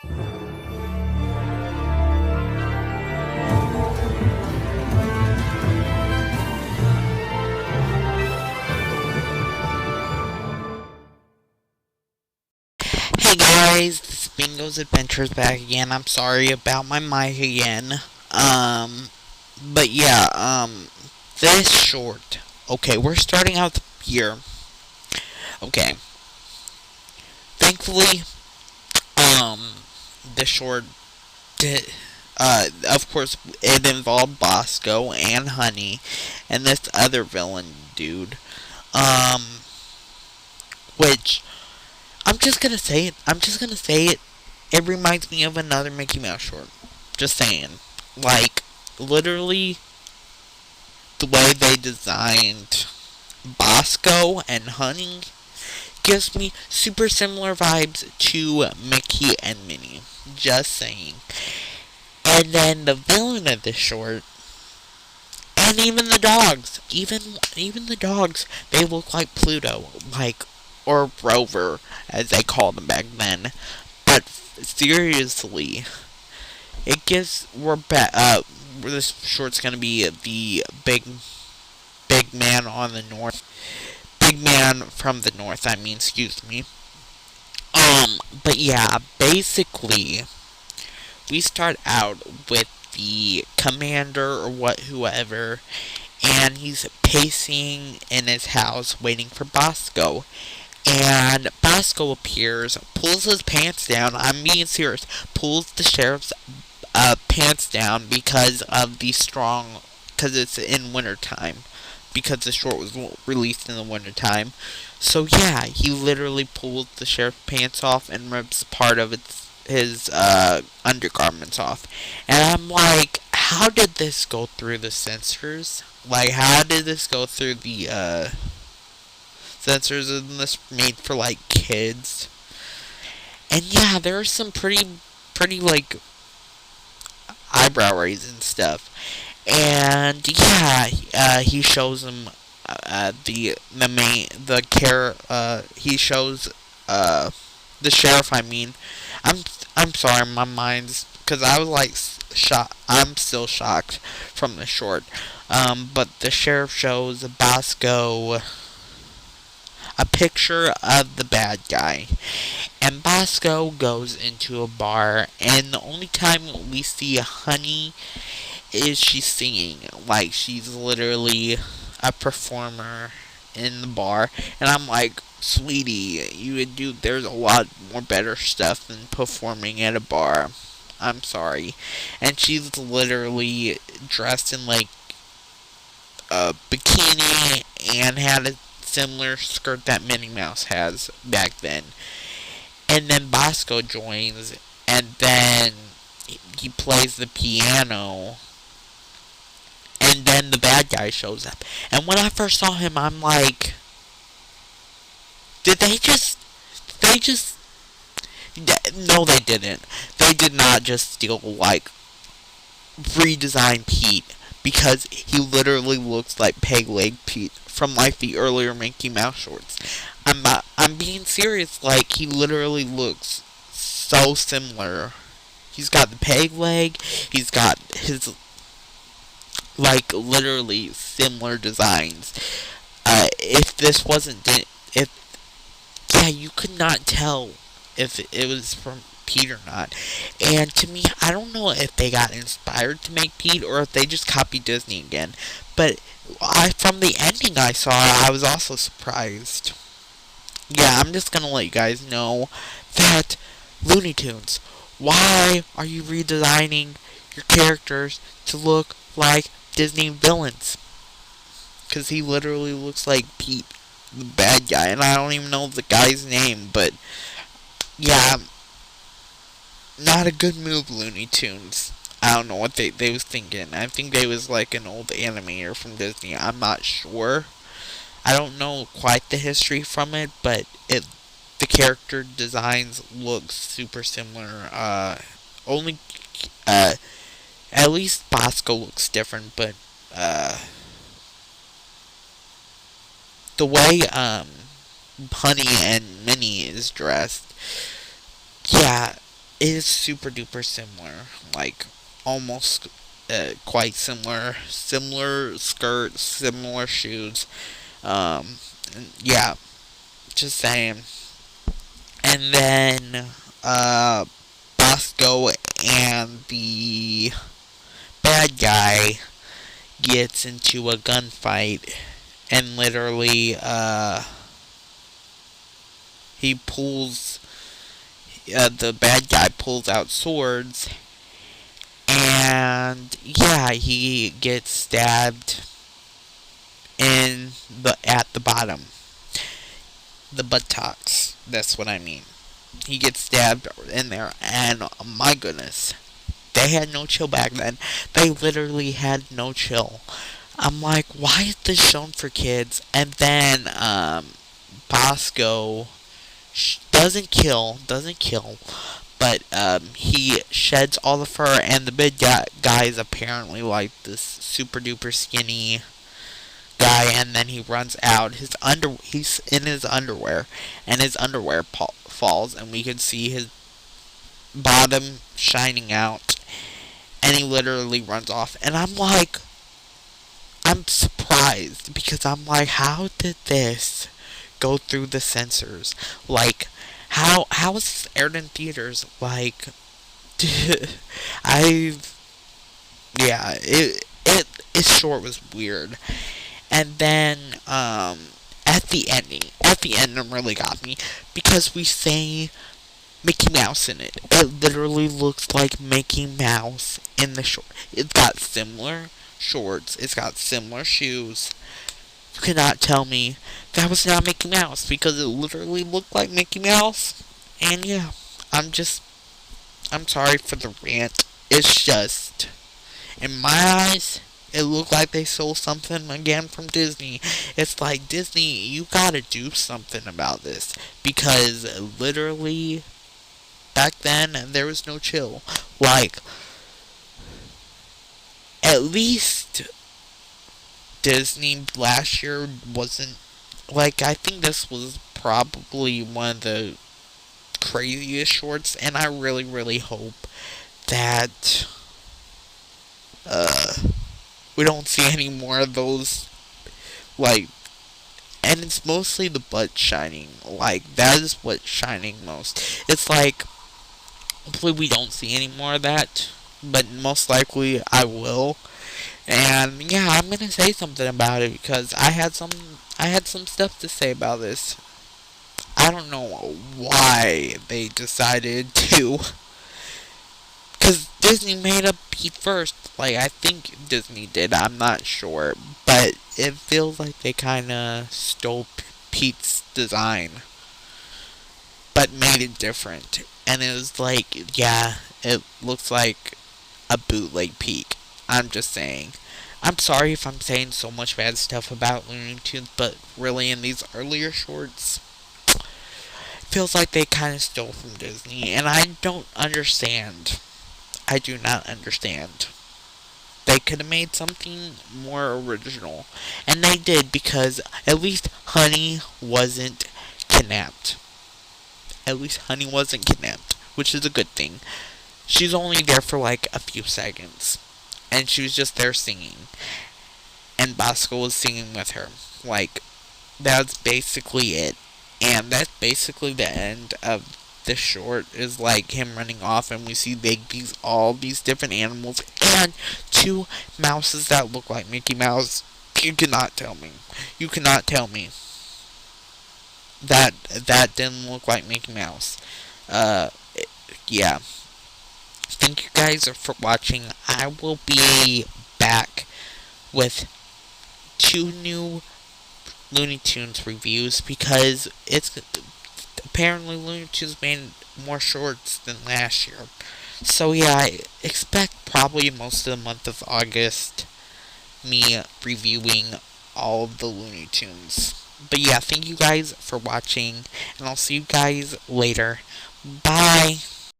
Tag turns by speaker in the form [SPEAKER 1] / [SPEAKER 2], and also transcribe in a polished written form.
[SPEAKER 1] Hey guys, this is Bingo's Adventures back again. I'm sorry about my mic again. Um, but yeah, this short. Okay, we're starting out here. Okay, thankfully, the short did, of course, it involved Bosco and Honey and this other villain dude. Um, which, I'm just gonna say it. I'm just gonna say it. It reminds me of another Mickey Mouse short. Just saying. Like, literally, the way they designed Bosco and Honey gives me super similar vibes to Mickey and Minnie. Just saying. And then the villain of this short, and even the dogs, even the dogs, they look like Pluto, like, or Rover, as they called him back then. But seriously, it gives this short's gonna be the big man on the north, big man from the north. I mean, excuse me. But yeah, basically, we start out with the commander or whoever, and he's pacing in his house waiting for Bosco. And Bosco appears, pulls his pants down. I'm being serious. Pulls the sheriff's pants down because of the strong, because it's in wintertime, because the short was released in the wintertime. So yeah, he literally pulls the sheriff's pants off and rips part of his undergarments off. And I'm like, how did this go through the censors? Like, how did this go through the censors? Isn't this made for like kids? And yeah, there are some pretty like eyebrow raising stuff. And yeah, he shows him the main the care he shows the sheriff. I mean, I'm I'm sorry, my mind's because I was like shocked. I'm still shocked from the short. But the sheriff shows Bosco a picture of the bad guy. And Bosco goes into a bar, and the only time we see Honey is she's singing. Like, she's literally a performer in the bar. And I'm like, sweetie, you would do, there's a lot more better stuff than performing at a bar. I'm sorry. And she's literally dressed in, like, a bikini and had a similar skirt that Minnie Mouse has back then. And then Bosco joins, and then he plays the piano, and then the bad guy shows up. And when I first saw him, I'm like, did they just, no, they didn't. They did not just steal, like, redesign Pete, because he literally looks like Peg Leg Pete from, like, the earlier Mickey Mouse shorts. I'm being serious, like, he literally looks so similar. He's got the peg leg, he's got his, like, literally similar designs. If this wasn't, if, yeah, you could not tell if it was from Pete or not. And to me, I don't know if they got inspired to make Pete or if they just copied Disney again. But from the ending I saw, I was also surprised. Yeah, I'm just gonna let you guys know that Looney Tunes, why are you redesigning your characters to look like Disney villains? Because he literally looks like Pete, the bad guy, and I don't even know the guy's name, but yeah, not a good move, Looney Tunes. I don't know what they was thinking. I think they was like an old animator from Disney. I'm not sure. I don't know quite the history from it, but the character designs look super similar. Only at least Bosco looks different, but the way Honey and Minnie is dressed, yeah, it is super duper similar. Like, almost quite similar. Similar skirts, similar shoes. Yeah, just saying. And then, Bosco and the bad guy gets into a gunfight, and literally, he pulls, the bad guy pulls out swords, and yeah, he gets stabbed at the bottom, the buttocks. That's what I mean. He gets stabbed in there, and my goodness, they had no chill back then. They literally had no chill. I'm like, why is this shown for kids? And then Bosco doesn't kill, but he sheds all the fur, and the big guy is apparently like this super duper skinny guy, and then he runs out. He's in his underwear, and his underwear falls, and we can see his bottom shining out, and he literally runs off. And I'm like, I'm surprised, because I'm like, how did this go through the censors? Like, how is this aired in theaters? Like, I yeah, its short was weird. And then at the ending really got me, because we say Mickey Mouse in it. It literally looks like Mickey Mouse in the short. It's got similar shorts. It's got similar shoes. You cannot tell me that was not Mickey Mouse, because it literally looked like Mickey Mouse. And yeah, I'm sorry for the rant. It's just, in my eyes, it looked like they stole something again from Disney. It's like, Disney, you gotta do something about this, because literally, back then, there was no chill. Like, at least Disney last year wasn't, like, I think this was probably one of the craziest shorts, and I really, really hope that, we don't see any more of those, like, and it's mostly the butt shining. Like, that is what's shining most. It's like, hopefully we don't see any more of that, but most likely I will. And yeah, I'm gonna say something about it, because I had some stuff to say about this. I don't know why they decided to, because Disney made up Pete first. Like, I think Disney did, I'm not sure, but it feels like they kinda stole Pete's design, but made it different. And it was like, yeah, it looks like a bootleg Pete. I'm just saying. I'm sorry if I'm saying so much bad stuff about Looney Tunes, but really, in these earlier shorts, it feels like they kind of stole from Disney, and I don't understand. I do not understand. They could have made something more original, and they did, because at least Honey wasn't kidnapped. At least Honey wasn't kidnapped, which is a good thing. She's only there for like a few seconds, and she was just there singing, and Bosco was singing with her. Like, that's basically it, and that's basically the end of the short. Is like him running off, and we see all these different animals, and two mouses that look like Mickey Mouse. You cannot tell me. You cannot tell me that didn't look like Mickey Mouse. Yeah. Thank you guys for watching. I will be back with 2 new Looney Tunes reviews, because it's apparently Looney Tunes made more shorts than last year. So yeah, I expect probably most of the month of August me reviewing all of the Looney Tunes. But yeah, thank you guys for watching, and I'll see you guys later. Bye!